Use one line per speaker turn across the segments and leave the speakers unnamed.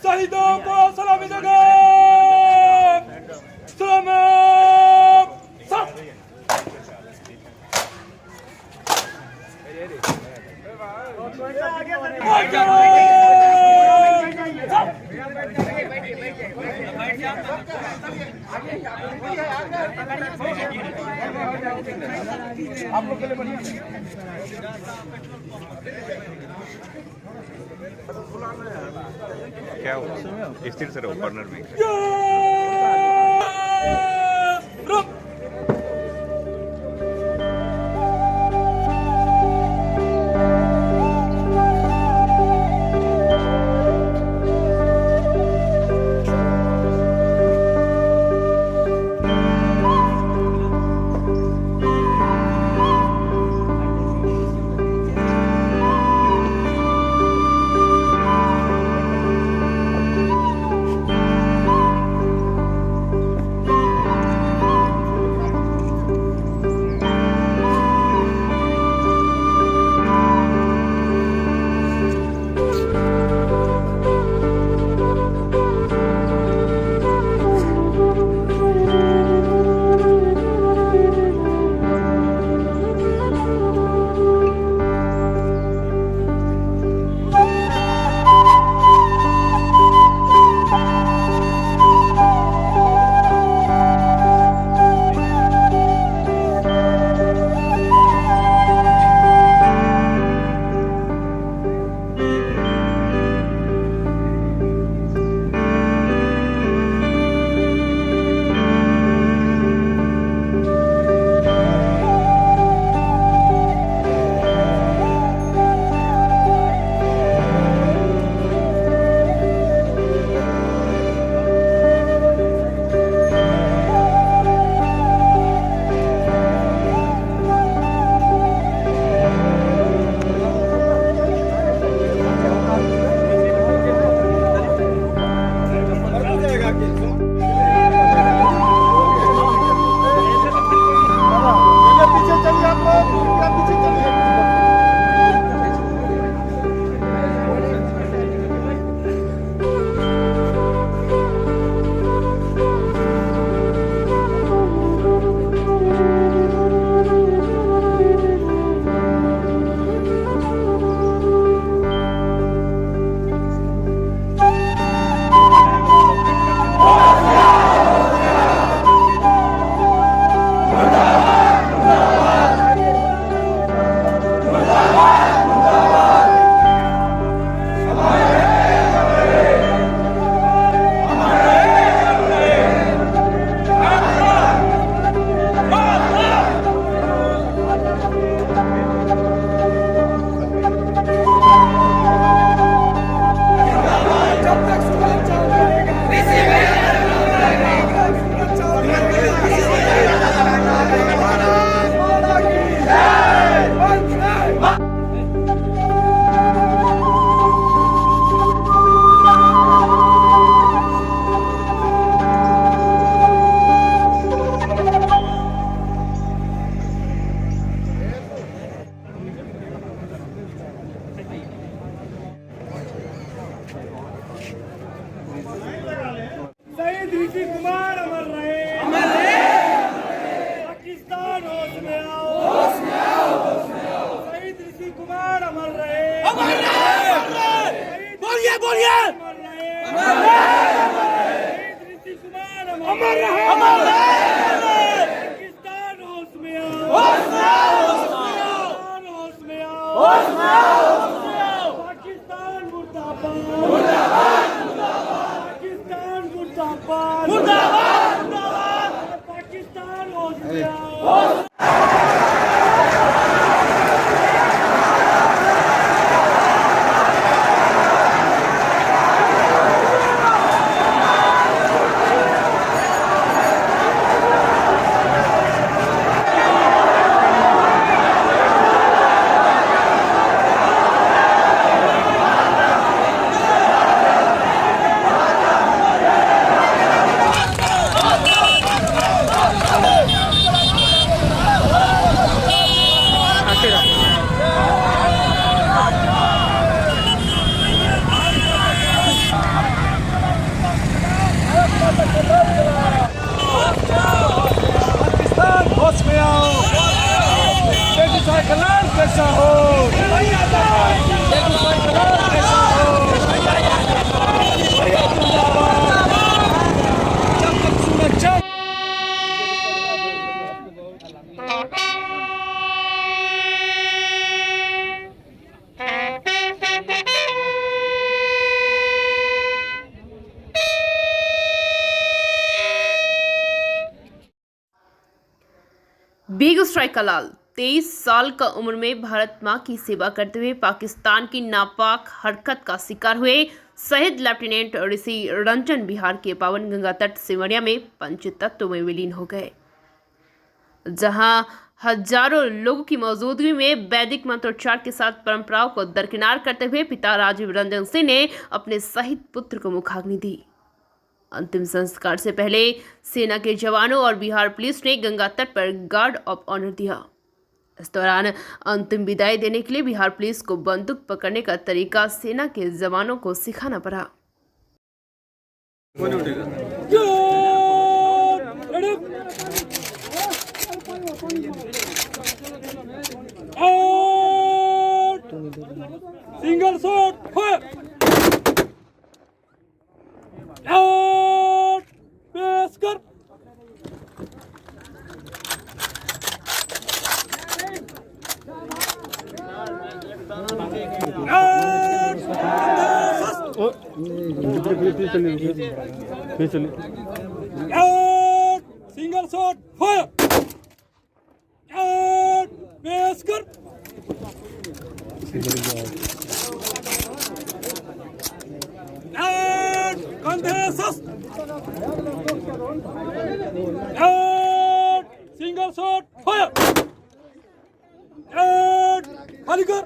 शहीदों को सलामी देगा। सलाम। आप लोग के लिए
क्या हुआ? स्थिर से रहो, कॉर्नर में। शहीद ऋषि कुमार अमर रहे, अमर रहे। पाकिस्तान होश में आओ, होश में आओ, होश में आओ। शहीद ऋषि कुमार अमर रहे, अमर रहे। बोलिए बोलिए, अमर रहे, अमर रहे। शहीद ऋषि कुमार अमर रहे, अमर रहे। पाकिस्तान होश में आओ, होश में आओ, होश में आओ। होश में आओ, होश में आओ, होश में आओ। पाकिस्तान मुर्दाबाद, मुर्दाबाद, मुर्दाबाद। मुर्दाबाद, मुर्दाबाद। पाकिस्तान होश में आओ।
बेगूसराय का लाल 23 साल का उम्र में भारत मां की सेवा करते हुए पाकिस्तान की नापाक हरकत का शिकार हुए शहीद लेफ्टिनेंट ऋषि रंजन बिहार के पावन गंगा तट सिमरिया में पंचतत्व में विलीन हो गए, जहां हजारों लोगों की मौजूदगी में वैदिक मंत्रोच्चार के साथ परंपराओं को दरकिनार करते हुए पिता राजीव रंजन सिंह ने अपने शहीद पुत्र को मुखाग्नि दी। अंतिम संस्कार से पहले सेना के जवानों और बिहार पुलिस ने गंगा तट पर गार्ड ऑफ ऑनर दिया। इस दौरान अंतिम विदाई देने के लिए बिहार पुलिस को बंदूक पकड़ने का तरीका सेना के जवानों को सिखाना पड़ा।
सिंगल शॉट पेश कर सिंगल शॉट फायर पेश कर सिंगल शॉट फायर खाली कर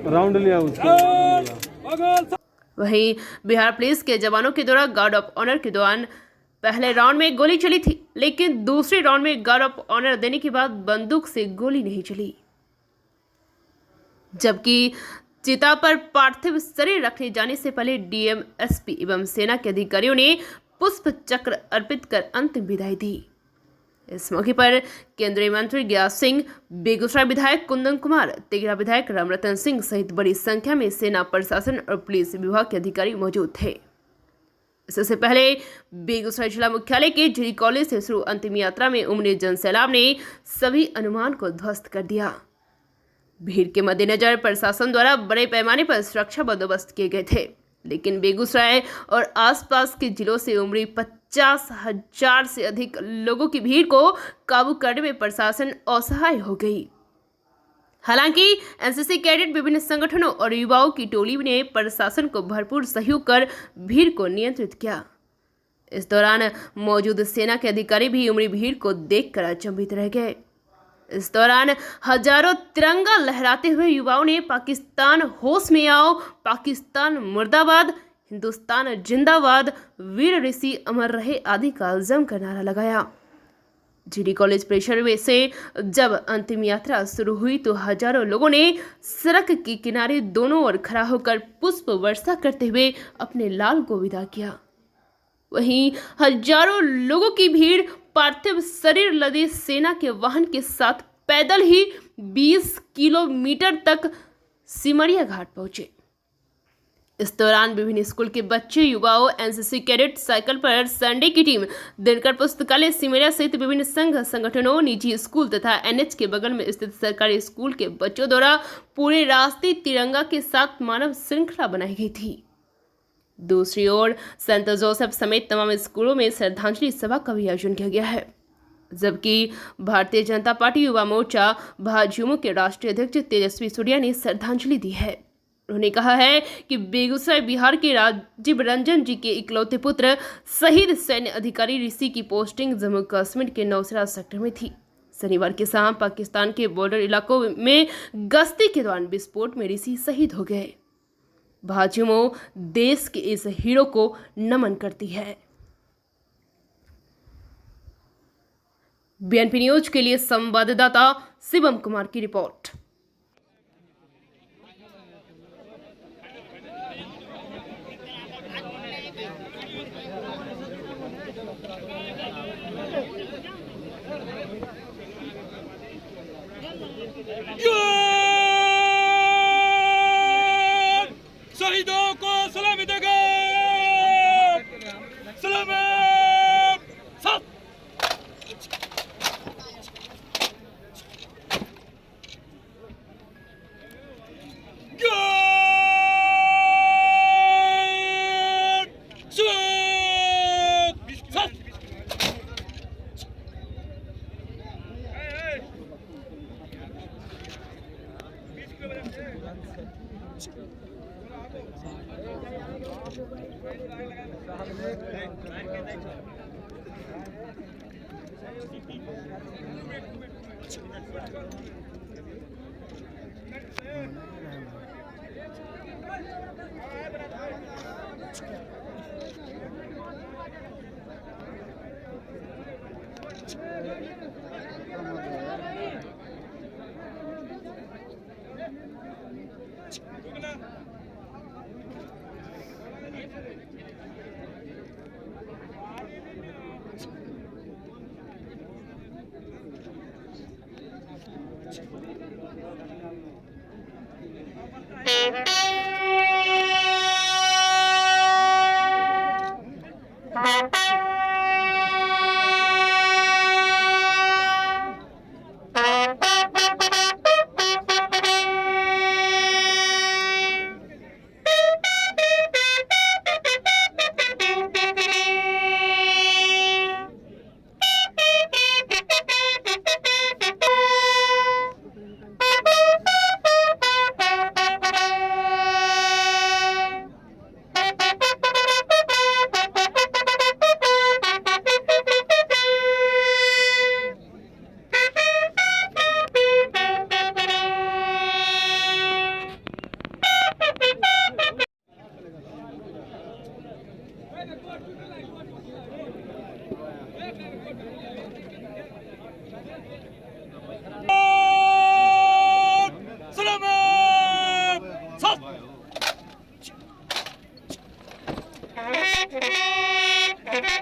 राउंड लिया
वहीं बिहार पुलिस के जवानों के द्वारा गार्ड ऑफ ऑनर के दौरान पहले राउंड में गोली चली थी, लेकिन दूसरे राउंड में गार्ड ऑफ ऑनर देने के बाद बंदूक से गोली नहीं चली, जबकि चिता पर पार्थिव शरीर रखे जाने से पहले डीएम, एसपी एवं सेना के अधिकारियों ने पुष्प चक्र अर्पित कर अंतिम विदाई दी। इस मौके पर केंद्रीय मंत्री ज्ञान सिंह, बेगूसराय विधायक कुंदन कुमार, तेघड़ा विधायक रामरतन सिंह सहित बड़ी संख्या में सेना, प्रशासन और पुलिस विभाग के अधिकारी मौजूद थे। इससे पहले बेगूसराय जिला मुख्यालय के जिरी कॉलेज से शुरू अंतिम यात्रा में उमड़े जनसैलाब ने सभी अनुमान को ध्वस्त कर दिया। भीड़ के मद्देनजर प्रशासन द्वारा बड़े पैमाने पर सुरक्षा बंदोबस्त किए गए थे, लेकिन बेगूसराय और आसपास के जिलों से उमड़ी 50,000 से अधिक लोगों की भीड़ को काबू करने में प्रशासन असहाय हो गई। हालांकि एनसीसी कैडेट, विभिन्न संगठनों और युवाओं की टोली ने प्रशासन को भरपूर सहयोग कर भीड़ को नियंत्रित किया। इस दौरान मौजूद सेना के अधिकारी भी उमड़ी भीड़ को देखकर अचंभित रह गए। इस दौरान हजारों तिरंगा लहराते हुए युवाओं ने पाकिस्तान होश में आओ, पाकिस्तान मुर्दाबाद, हिंदुस्तान जिंदाबाद, वीर ऋषि अमर रहे आदि का जमकर नारा लगाया। जीडी कॉलेज परिसर में से जब अंतिम यात्रा शुरू हुई तो हजारों लोगों ने सड़क के किनारे दोनों ओर खड़ा होकर पुष्प वर्षा करते हुए अपने लाल को विदा किया। वहीं हजारों लोगों की भीड़ पार्थिव शरीर लदे सेना के वाहन के साथ पैदल ही 20 किलोमीटर तक सिमरिया घाट पहुंचे। इस दौरान विभिन्न स्कूल के बच्चे, युवाओं, एनसीसी कैडेट, साइकिल पर संडे की टीम, दिनकर पुस्तकालय सिमरिया सहित विभिन्न संघ संगठनों, निजी स्कूल तथा एनएच के बगल में स्थित सरकारी स्कूल के बच्चों द्वारा पूरे रास्ते तिरंगा के साथ मानव श्रृंखला बनाई गई थी। दूसरी ओर संत जोसेफ समेत तमाम स्कूलों में श्रद्धांजलि सभा का भी आयोजन किया गया है, जबकि भारतीय जनता पार्टी युवा मोर्चा भाजयुमो के राष्ट्रीय अध्यक्ष तेजस्वी सूर्या ने श्रद्धांजलि दी है। उन्होंने कहा है कि बेगूसराय बिहार के राजीव रंजन जी के इकलौते पुत्र शहीद सैन्य अधिकारी ऋषि की पोस्टिंग जम्मू कश्मीर के नौशेरा सेक्टर में थी। शनिवार की शाम पाकिस्तान के बॉर्डर इलाकों में गश्ती के दौरान विस्फोट में ऋषि शहीद हो गए। भाजयुमो देश के इस हीरो को नमन करती है। बीएनपी न्यूज के लिए संवाददाता शिवम कुमार की रिपोर्ट।
शहीदों को सलामी देगा, सलामी।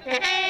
सलाम